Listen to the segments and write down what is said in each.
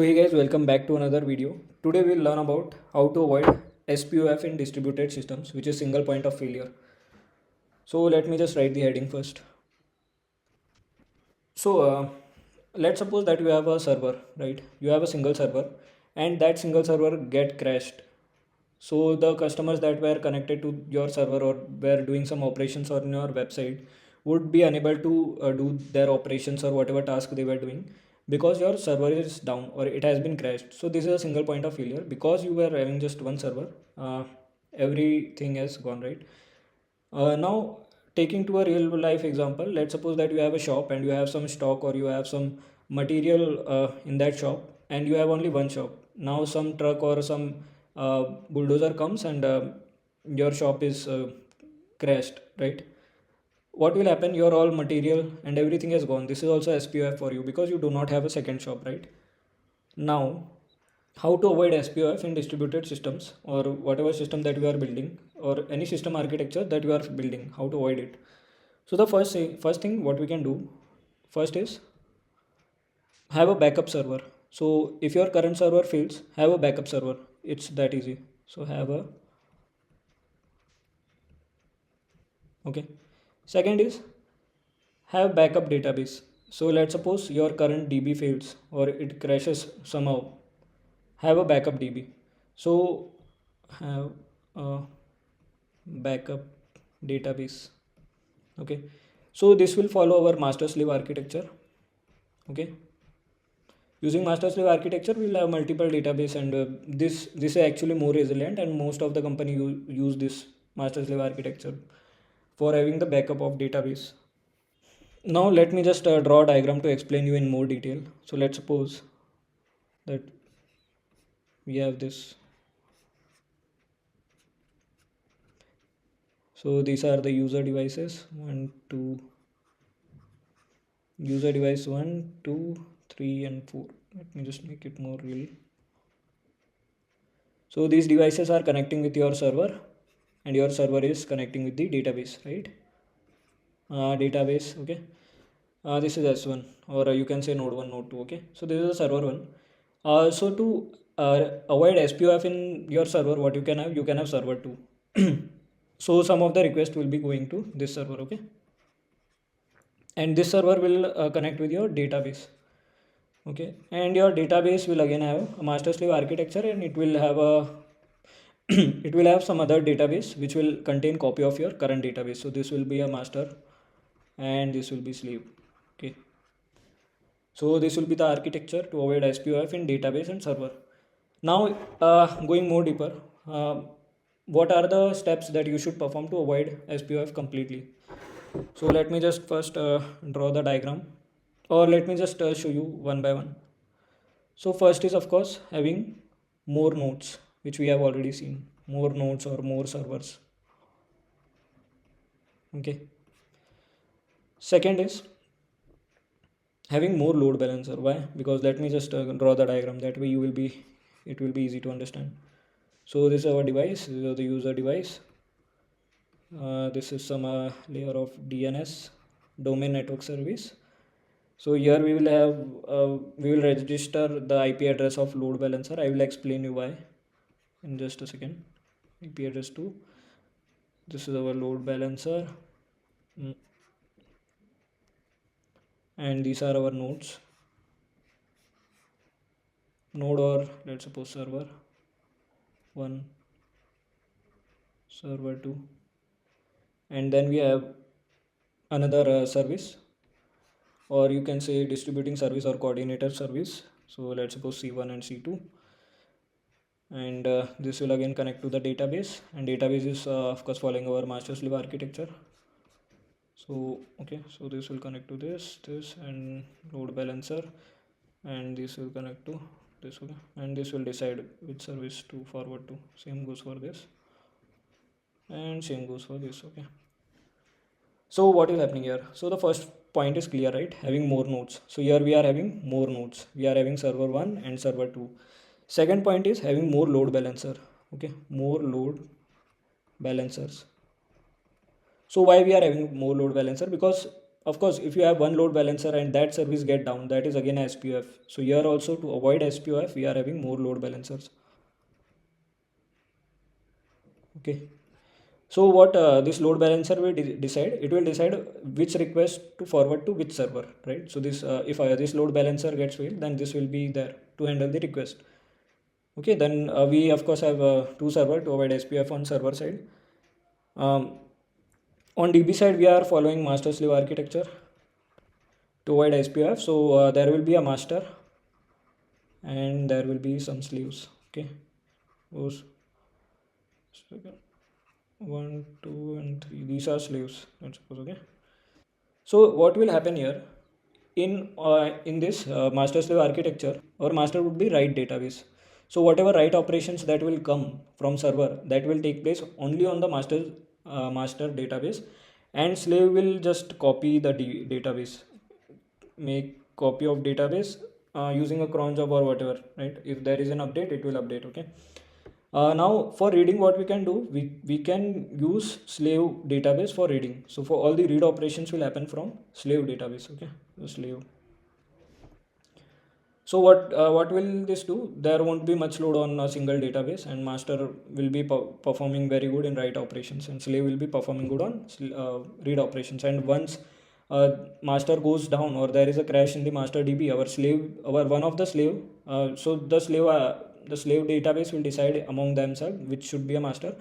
So hey guys, welcome back to another video. Today we'll learn about how to avoid SPOF in distributed systems, which is single point of failure. So let me just write the heading first. So let's suppose that you have a server, right? You have a single server and that single server get crashed. So the customers that were connected to your server or were doing some operations on your website would be unable to do their operations or whatever task they were doing because your server is down or it has been crashed. So this is a single point of failure because you were having just one server. Everything has gone right. Now, taking to a real life example, let's suppose that you have a shop and you have some stock or you have some material in that shop and you have only one shop. Now, some truck or some bulldozer comes and your shop is crashed, right? What will happen? Your all material and everything is gone. This is also SPOF for you because you do not have a second shop, right? Now, how to avoid SPOF in distributed systems or whatever system that you are building or any system architecture that you are building, how to avoid it. So the first thing what we can do first is have a backup server. So if your current server fails, have a backup server. It's that easy. So have a okay. Second is have backup database. So let's suppose your current DB fails or it crashes somehow. Have a backup DB. So have a backup database. Okay, so this will follow our master slave architecture. Okay, using master slave architecture we will have multiple database and this is actually more resilient and most of the company use this master slave architecture for having the backup of database. Now let me just draw a diagram to explain you in more detail. So let's suppose that we have this. So these are the user devices 1 2 user device 1 2 3 and 4. Let me just make it more real. So these devices are connecting with your server and your server is connecting with the database, right? Database, okay. This is S1 or you can say node 1 node 2, okay. So this is the server 1. So to avoid SPOF in your server, what you can have server 2. So some of the requests will be going to this server, okay, and this server will connect with your database, okay, and your database will again have a master slave architecture and it will have a it will have some other database which will contain copy of your current database. So this will be a master and this will be slave, okay. So this will be the architecture to avoid SPOF in database and server. Now going more deeper, what are the steps that you should perform to avoid SPOF completely? So let me just first draw the diagram, or let me just show you one by one. So first is of course having more nodes, which we have already seen, more nodes or more servers, okay. Second is having more load balancer. Why? Because let me just draw the diagram, that way it will be easy to understand. So this is our device, this is the user device. This is some layer of DNS, domain network service. So here we will have we will register the IP address of load balancer. I will explain you why in just a second. IP address 2. This is our load balancer. And these are our nodes. Node, or let's suppose server 1, server 2, and then we have another service, or you can say distributing service or coordinator service. So let's suppose C1 and C2, and this will again connect to the database, and database is of course following our master slave architecture. So okay, so this will connect to this and load balancer, and this will connect to this, okay, and this will decide which service to forward to. Same goes for this and same goes for this, okay. So what is happening here? So the first point is clear, right? Having more nodes. So here we are having more nodes. We are having server 1 and server 2. Second point is having more load balancer. Okay, more load balancers. So why we are having more load balancer? Because of course, if you have one load balancer and that service get down, that is again a SPOF. So here also, to avoid SPOF, we are having more load balancers. Okay. So what this load balancer will decide? It will decide which request to forward to which server, right? So this if this load balancer gets failed, then this will be there to handle the request. Okay, then we of course have two server to avoid SPF on server side. Um, on DB side, we are following master slave architecture to avoid SPF. So there will be a master and there will be some sleeves. Okay, those one, two, and three. These are sleeves. Let's suppose. Okay. So what will happen here? In this master slave architecture, our master would be write database. So whatever write operations that will come from server, that will take place only on the master database, and slave will just copy the database, make copy of database using a cron job or whatever, right? If there is an update, it will update. Okay. Now for reading, what we can do, we can use slave database for reading. So for all the read operations will happen from slave database. Okay, so slave. So what will this do? There won't be much load on a single database, and master will be performing very good in write operations, and slave will be performing good on read operations. And once master goes down or there is a crash in the master DB, our one of the slave, so the slave database will decide among themselves which should be a master,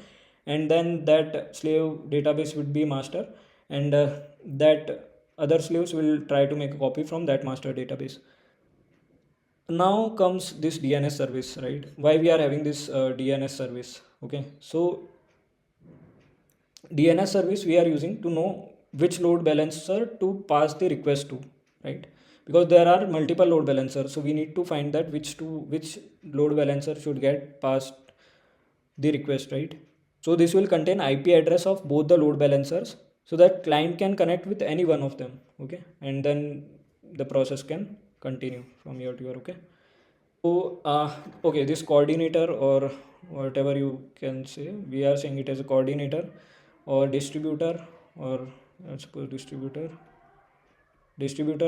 and then that slave database would be master, and that other slaves will try to make a copy from that master database. Now comes this DNS service, right? Why we are having this DNS service? Okay, so DNS service we are using to know which load balancer to pass the request to, right? Because there are multiple load balancers, so we need to find that which load balancer should get passed the request, right? So this will contain IP address of both the load balancers, so that client can connect with any one of them. Okay, and then the process can continue from here to here. Okay. So, okay, this coordinator or whatever you can say, we are saying it as a coordinator or distributor, or let's suppose distributor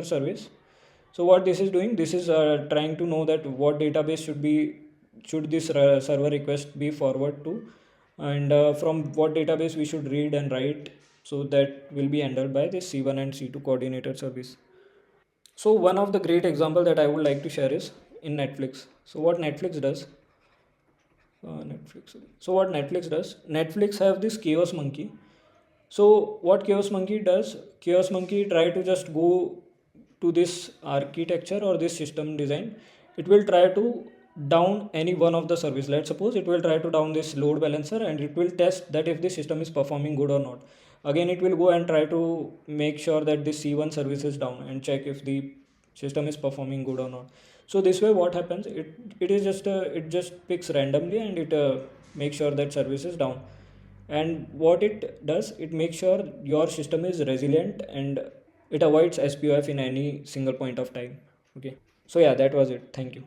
service. So what this is doing, this is trying to know that what database should this server request be forward to, and from what database we should read and write. So that will be handled by this C1 and C2 coordinator service. So one of the great example that I would like to share is in Netflix. So what Netflix does, Netflix. So what Netflix does, Netflix have this Chaos Monkey. So what Chaos Monkey does, Chaos Monkey try to just go to this architecture or this system design. It will try to down any one of the service. Let's suppose it will try to down this load balancer, and it will test that if the system is performing good or not. Again, it will go and try to make sure that this C1 service is down and check if the system is performing good or not. So this way what happens, it is just it just picks randomly, and it makes sure that service is down. And what it does, it makes sure your system is resilient, and it avoids SPOF in any single point of time. Okay, so yeah, that was it. Thank you.